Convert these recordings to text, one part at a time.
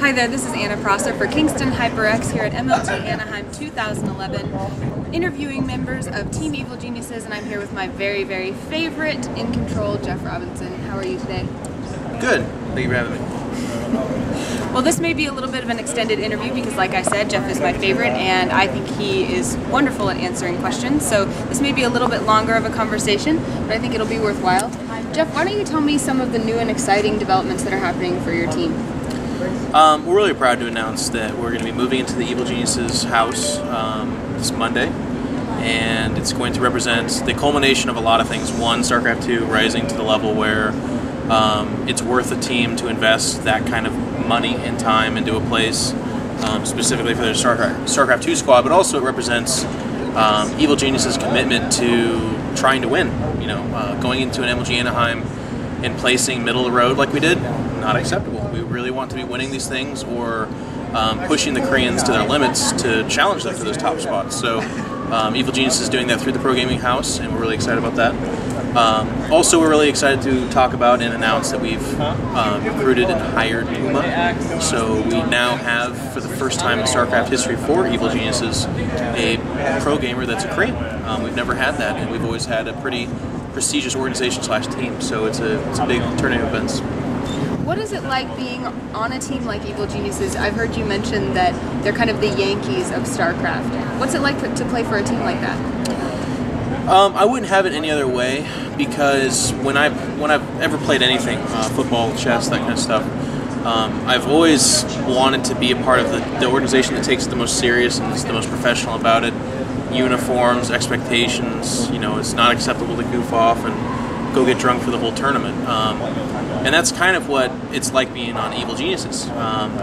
Hi there, this is Anna Prosser for Kingston Hyper X here at MLG Anaheim 2011, interviewing members of Team Evil Geniuses, and I'm here with my very, very favorite in control, Jeff Robinson. How are you today? Good. Thank you for having me. Well, this may be a little bit of an extended interview because, like I said, Jeff is my favorite and I think he is wonderful at answering questions. So this may be a little bit longer of a conversation, but I think it'll be worthwhile. Jeff, why don't you tell me some of the new and exciting developments that are happening for your team? We're really proud to announce that we're going to be moving into the Evil Geniuses house this Monday, and it's going to represent the culmination of a lot of things. One, Starcraft 2 rising to the level where it's worth a team to invest that kind of money and time into a place, specifically for the Starcraft 2 squad, but also it represents Evil Geniuses' commitment to trying to win. You know, going into an MLG Anaheim and placing middle of the road like we did, not acceptable. We really want to be winning these things or pushing the Koreans to their limits to challenge them for those top spots. So Evil Genius is doing that through the Pro Gaming House, and we're really excited about that. Also, we're really excited to talk about and announce that we've recruited and hired Puma. So we now have, for the first time in StarCraft history for Evil Geniuses, a pro gamer that's a Korean. We've never had that, and we've always had a pretty prestigious organization / team. So it's a big turning of events. What is it like being on a team like Evil Geniuses? I've heard you mention that they're kind of the Yankees of StarCraft. What's it like to play for a team like that? I wouldn't have it any other way, because when I've ever played anything, football, chess, that kind of stuff, I've always wanted to be a part of the organization that takes it the most serious and is the most professional about it. Uniforms, expectations, you know, it's not acceptable to goof off and go get drunk for the whole tournament. And that's kind of what it's like being on Evil Geniuses.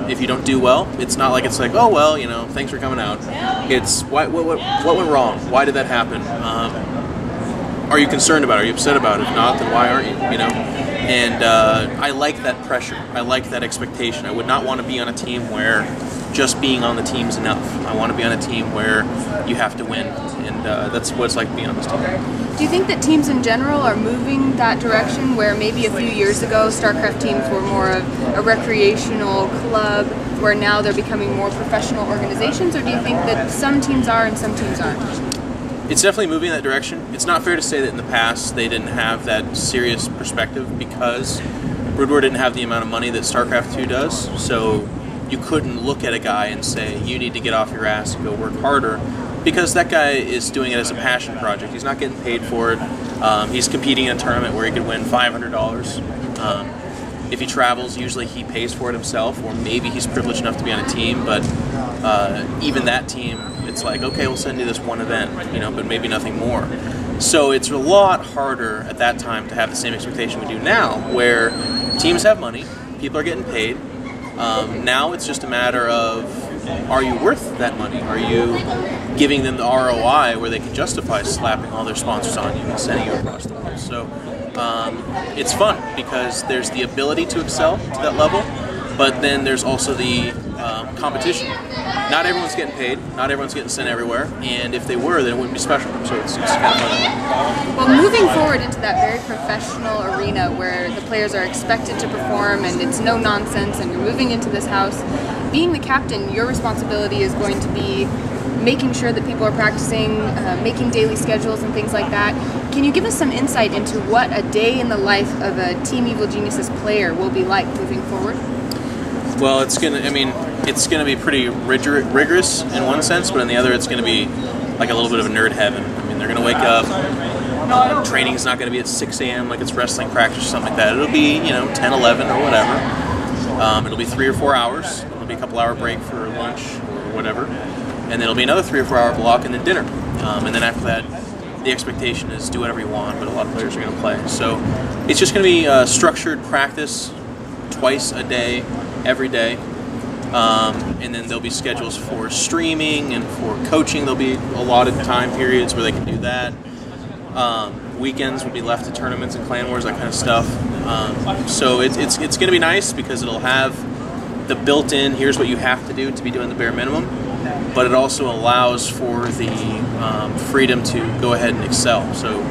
If you don't do well, it's not like it's like, oh well, you know, thanks for coming out. It's what went wrong? Why did that happen? Are you concerned about it? Are you upset about it? If not, then why aren't you? You know. And I like that pressure. I like that expectation. I would not want to be on a team where just being on the team is enough. I want to be on a team where you have to win, and that's what it's like being on this team. Do you think that teams in general are moving that direction, where maybe a few years ago StarCraft teams were more of a recreational club, where now they're becoming more professional organizations, or do you think that some teams are and some teams aren't? It's definitely moving in that direction. It's not fair to say that in the past they didn't have that serious perspective, because Brood War didn't have the amount of money that StarCraft 2 does, so you couldn't look at a guy and say, you need to get off your ass and go work harder, because that guy is doing it as a passion project. He's not getting paid for it. He's competing in a tournament where he could win $500. If he travels, usually he pays for it himself, or maybe he's privileged enough to be on a team, but even that team, it's like, okay, we'll send you this one event, you know, but maybe nothing more. So it's a lot harder at that time to have the same expectation we do now, where teams have money, people are getting paid. Now it's just a matter of, are you worth that money? Are you giving them the ROI where they can justify slapping all their sponsors on you and sending you across the world? So it's fun, because there's the ability to excel to that level, but then there's also the competition. Not everyone's getting paid, not everyone's getting sent everywhere, and if they were, then it wouldn't be special. So it's kind of fun. Well, moving forward into that very professional arena where the players are expected to perform and it's no nonsense, and you're moving into this house, being the captain, your responsibility is going to be making sure that people are practicing, making daily schedules and things like that. Can you give us some insight into what a day in the life of a Team Evil Geniuses player will be like moving forward? Well, it's gonna be pretty rigorous in one sense, but in the other, it's gonna be like a little bit of a nerd heaven. I mean, they're gonna wake up. Training's not gonna be at 6 a.m. like it's wrestling practice or something like that. It'll be, you know, 10, 11 or whatever. It'll be 3 or 4 hours. There'll be a couple hour break for lunch or whatever, and then it'll be another 3 or 4 hour block, and then dinner. And then after that, the expectation is do whatever you want, but a lot of players are gonna play. So it's just gonna be structured practice twice a day, every day. And then there'll be schedules for streaming and for coaching. There'll be allotted time periods where they can do that. Weekends will be left to tournaments and clan wars, that kind of stuff. So it's going to be nice, because it'll have the built-in, here's what you have to do to be doing the bare minimum, but it also allows for the freedom to go ahead and excel. So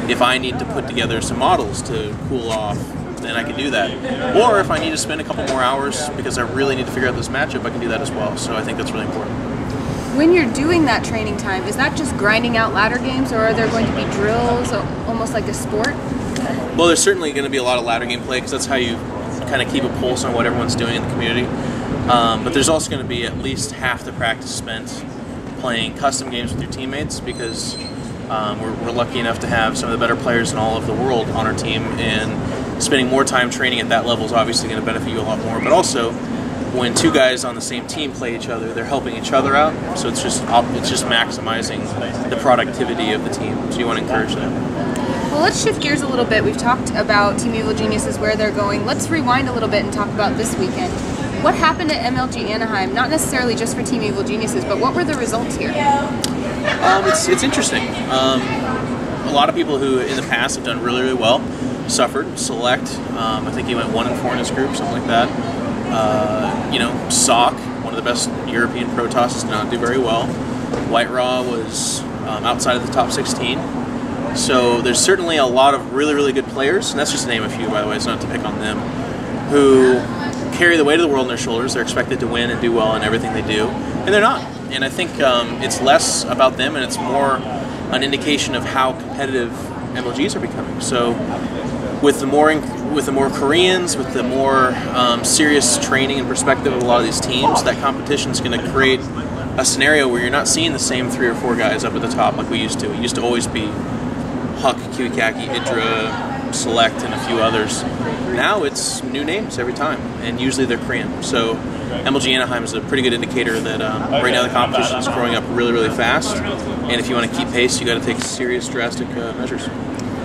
if I need to put together some models to cool off then I can do that. Or if I need to spend a couple more hours because I really need to figure out this matchup, I can do that as well. So I think that's really important. When you're doing that training time, is that just grinding out ladder games, or are there going to be drills, almost like a sport? Well, there's certainly going to be a lot of ladder game play because that's how you kind of keep a pulse on what everyone's doing in the community. But there's also going to be at least half the practice spent playing custom games with your teammates because we're lucky enough to have some of the better players in all of the world on our team, and spending more time training at that level is obviously going to benefit you a lot more. But also, when two guys on the same team play each other, they're helping each other out, so it's just maximizing the productivity of the team. So you want to encourage that. Well, let's shift gears a little bit. We've talked about Team Evil Geniuses, where they're going. Let's rewind a little bit and talk about this weekend. What happened at MLG Anaheim? Not necessarily just for Team Evil Geniuses, but what were the results here? It's interesting. A lot of people who in the past have done really, really well suffered. Select, I think he went 1-4 in his group, something like that. Sock, one of the best European pro tosses, did not do very well. White Raw was outside of the top 16. So there's certainly a lot of really, really good players, and that's just to name a few, by the way, it's not to pick on them, who carry the weight of the world on their shoulders. They're expected to win and do well in everything they do, and they're not. And I think it's less about them, and it's more an indication of how competitive MLGs are becoming. So with the more Koreans, with the more serious training and perspective of a lot of these teams, that competition is going to create a scenario where you're not seeing the same 3 or 4 guys up at the top like we used to. It used to always be Huck, Kiwikaki, Idra, Select, and a few others. Now it's new names every time, and usually they're Korean. So MLG Anaheim is a pretty good indicator that right now the competition is growing up really, really fast, and if you want to keep pace, you got to take serious, drastic measures.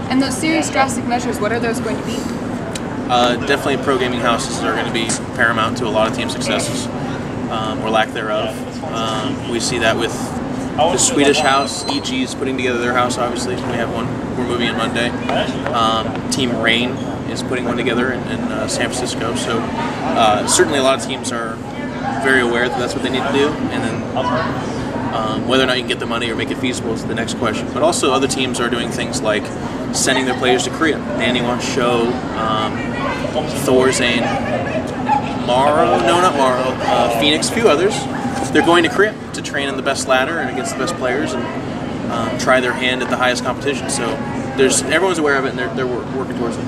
And those serious, drastic measures, what are those going to be? Definitely pro gaming houses are going to be paramount to a lot of team successes, or lack thereof. We see that with the Swedish house. EG is putting together their house, obviously. We have one. We're moving in Monday. Team Rain is putting one together in San Francisco. So certainly a lot of teams are very aware that that's what they need to do. And then whether or not you can get the money or make it feasible is the next question. But also other teams are doing things like sending their players to Korea. Naniwan Show, Thorzane, Phoenix, a few others. They're going to Korea to train in the best ladder and against the best players and try their hand at the highest competition. So everyone's aware of it, and they're working towards it.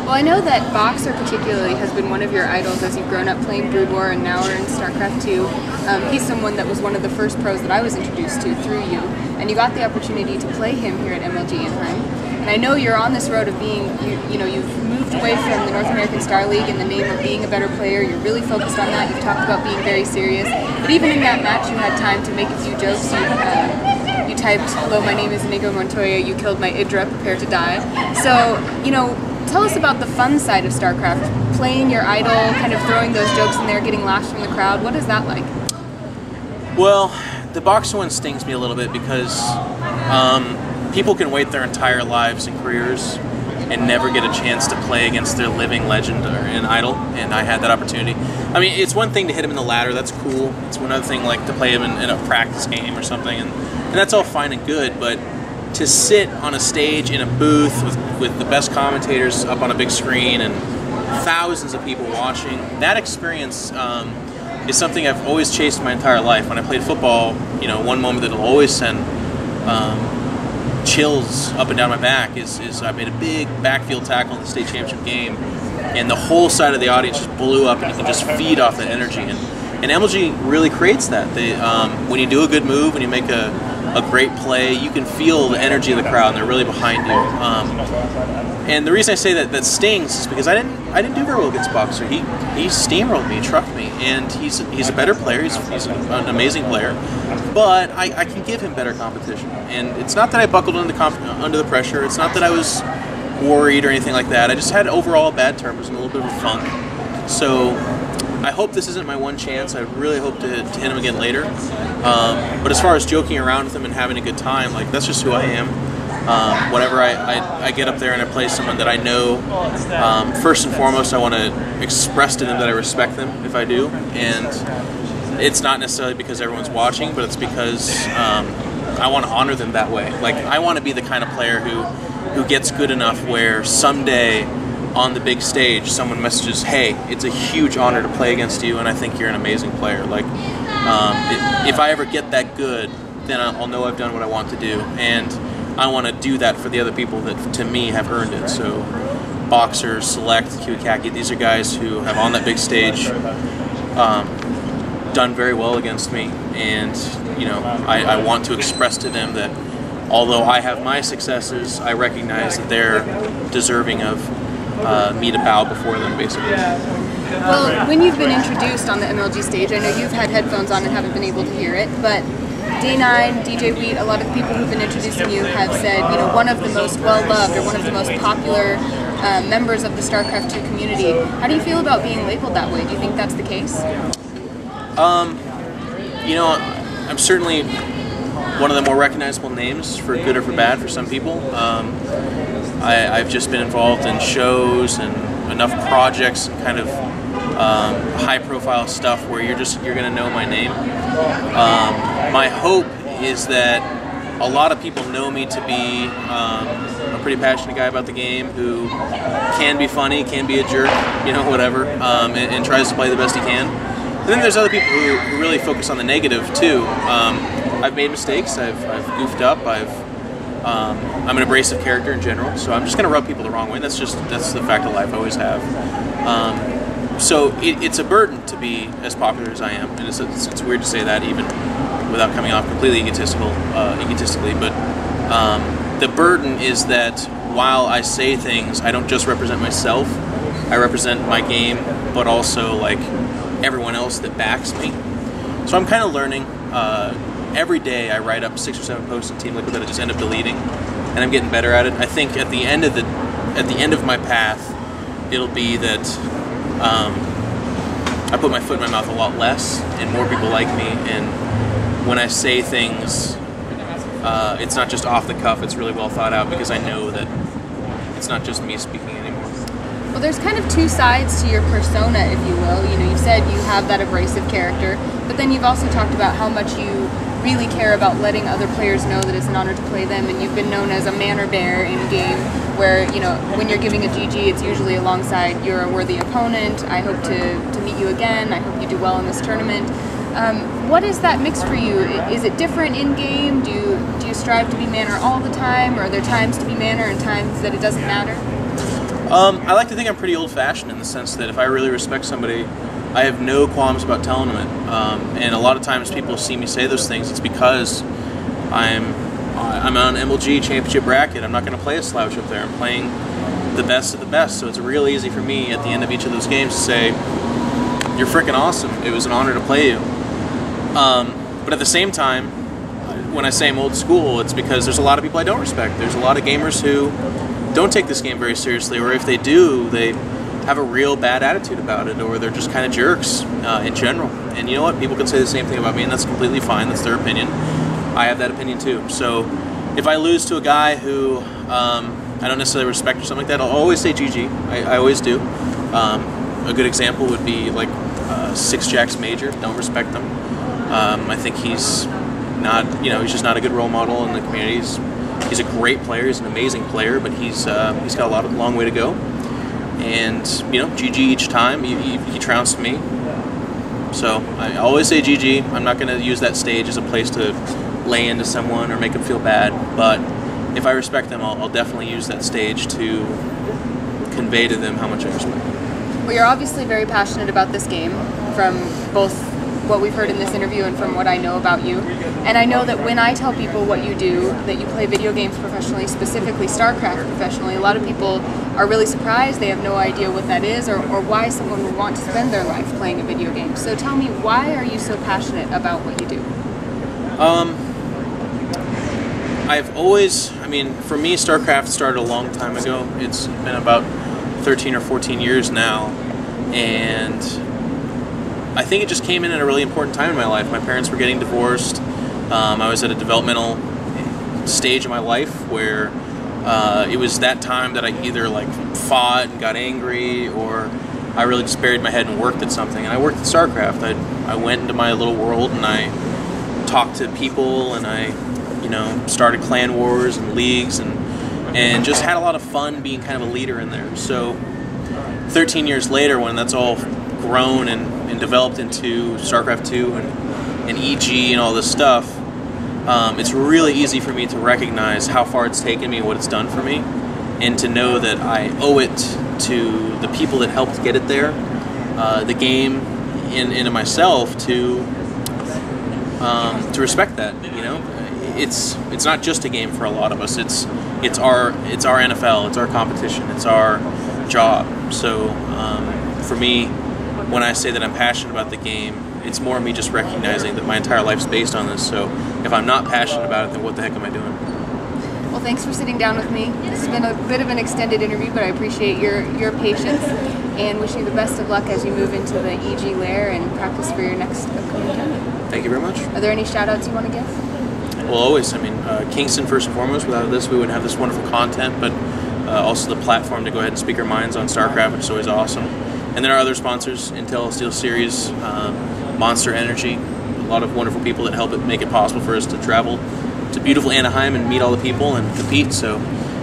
Well, I know that Boxer particularly has been one of your idols as you've grown up playing Brood War and now are in Starcraft 2. He's someone that was one of the first pros that I was introduced to through you, and you got the opportunity to play him here at MLG Anaheim. And I know you're on this road of being, you've moved away from the North American Star League in the name of being a better player. You're really focused on that. You've talked about being very serious. But even in that match, you had time to make a few jokes. You typed, "Hello, my name is Inigo Montoya. You killed my Idra. Prepare to die." So, tell us about the fun side of StarCraft. Playing your idol, kind of throwing those jokes in there, getting laughs from the crowd. What is that like? Well, the Boxer one stings me a little bit because people can wait their entire lives and careers and never get a chance to play against their living legend or an idol, and I had that opportunity. I mean, it's one thing to hit him in the ladder, that's cool. It's another thing like to play him in a practice game or something, and that's all fine and good, but to sit on a stage in a booth with the best commentators up on a big screen and thousands of people watching, that experience is something I've always chased my entire life. When I played football, one moment that'll always send chills up and down my back is I made a big backfield tackle in the state championship game, and the whole side of the audience just blew up, and you can just feed off that energy. And MLG really creates that. When you do a good move, when you make a great play, you can feel the energy of the crowd, and they're really behind you. And the reason I say that stings is because I didn't do very well against Boxer. He steamrolled me, trucked me, and he's a better player. He's an amazing player, but I can give him better competition. And it's not that I buckled under the pressure. It's not that I was worried or anything like that. I just had overall a bad term. It was a little bit of a funk. So I hope this isn't my one chance. I really hope to hit him again later. But as far as joking around with him and having a good time, that's just who I am. Whenever I get up there and I play someone that I know, first and foremost I want to express to them that I respect them if I do, and it's not necessarily because everyone's watching, but it's because I want to honor them that way. I want to be the kind of player who gets good enough where someday on the big stage, someone messages, "Hey, it's a huge honor to play against you, and I think you're an amazing player." Like, if I ever get that good, then I'll know I've done what I want to do, and I want to do that for the other people that, to me, have earned it. So, Boxer, Select, Kiwikaki, these are guys who have on that big stage done very well against me, and you know, I want to express to them that although I have my successes, I recognize that they're deserving of me to bow before them, basically. Well, when you've been introduced on the MLG stage, I know you've had headphones on and haven't been able to hear it, but Day9, DJ Wheat, a lot of the people who've been introducing you have said, you know, one of the most well-loved or one of the most popular members of the Starcraft 2 community. How do you feel about being labeled that way? Do you think that's the case? You know, I'm certainly one of the more recognizable names, for good or for bad, for some people. I've just been involved in shows and enough projects and kind of high-profile stuff where you're going to know my name. My hope is that a lot of people know me to be a pretty passionate guy about the game who can be funny, can be a jerk, you know, whatever, and tries to play the best he can. And then there's other people who really focus on the negative too. I've made mistakes. I've goofed up. I'm an abrasive character in general, so I'm just going to rub people the wrong way. That's the fact of life. I always have. So it's a burden to be as popular as I am, and it's weird to say that even without coming off completely egotistically. But the burden is that while I say things, I don't just represent myself. I represent my game, but also like everyone else that backs me. So I'm kind of learning. Every day I write up 6 or 7 posts in Team Liquid that I just end up deleting, and I'm getting better at it. I think at the end of my path, it'll be that I put my foot in my mouth a lot less, and more people like me. And when I say things, it's not just off the cuff; it's really well thought out, because I know that it's not just me speaking anymore. Well, there's kind of two sides to your persona, if you will. You know, you said you have that abrasive character, but then you've also talked about how much you really care about letting other players know that it's an honor to play them, and you've been known as a manner bear in game, where, you know, when you're giving a GG, it's usually alongside you're a worthy opponent, I hope to meet you again, I hope you do well in this tournament. What is that mix for you? Is it different in game? Do you strive to be manner all the time, or are there times to be manner and times that it doesn't matter? I like to think I'm pretty old-fashioned in the sense that if I really respect somebody, I have no qualms about telling them it. And a lot of times people see me say those things, it's because I'm on an MLG championship bracket. I'm not going to play a slouch up there. I'm playing the best of the best. So it's real easy for me at the end of each of those games to say, "You're freaking awesome. It was an honor to play you." But at the same time, when I say I'm old school, it's because there's a lot of people I don't respect. There's a lot of gamers who don't take this game very seriously, or if they do, they have a real bad attitude about it, or they're just kind of jerks in general. And you know what? People can say the same thing about me, and that's completely fine. That's their opinion. I have that opinion too. So if I lose to a guy who I don't necessarily respect or something like that, I'll always say GG. I always do. A good example would be like Six Jacks Major. Don't respect him. I think he's not, you know, he's just not a good role model in the community. He's a great player. He's an amazing player, but he's got a long way to go. And you know, GG each time. He trounced me. So I always say GG. I'm not going to use that stage as a place to lay into someone or make them feel bad. But if I respect them, I'll definitely use that stage to convey to them how much I respect them. Well, you're obviously very passionate about this game, from both what we've heard in this interview and from what I know about you. And I know that when I tell people what you do, that you play video games professionally, specifically StarCraft professionally, a lot of people are really surprised. They have no idea what that is, or why someone would want to spend their life playing a video game. So tell me, why are you so passionate about what you do? I've always, I mean, for me, StarCraft started a long time ago. It's been about 13 or 14 years now, and I think it just came in at a really important time in my life. My parents were getting divorced. I was at a developmental stage in my life where it was that time that I either like fought and got angry, or I really just buried my head and worked at something. And I worked at StarCraft. I went into my little world and I talked to people, and I, you know, started clan wars and leagues, and just had a lot of fun being kind of a leader in there. So 13 years later, when that's all grown and developed into Starcraft 2 and EG and all this stuff, it's really easy for me to recognize how far it's taken me, what it's done for me, and to know that I owe it to the people that helped get it there, the game, and myself to respect that. You know, it's not just a game for a lot of us. It's our NFL. It's our competition. It's our job. So for me, when I say that I'm passionate about the game, it's more me just recognizing that my entire life's based on this. So if I'm not passionate about it, then what the heck am I doing? Well, thanks for sitting down with me. This has been a bit of an extended interview, but I appreciate your patience and wish you the best of luck as you move into the EG lair and practice for your next upcoming tournament. Thank you very much. Are there any shout-outs you want to give? Well, always. I mean, Kingston first and foremost. Without this, we wouldn't have this wonderful content, but also the platform to go ahead and speak our minds on Starcraft, which is always awesome. And then our other sponsors, Intel, SteelSeries, Monster Energy, a lot of wonderful people that help make it possible for us to travel to beautiful Anaheim and meet all the people and compete. So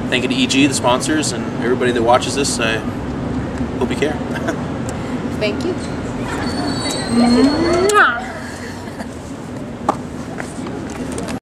thank you to EG, the sponsors, and everybody that watches this. I hope you care. Thank you.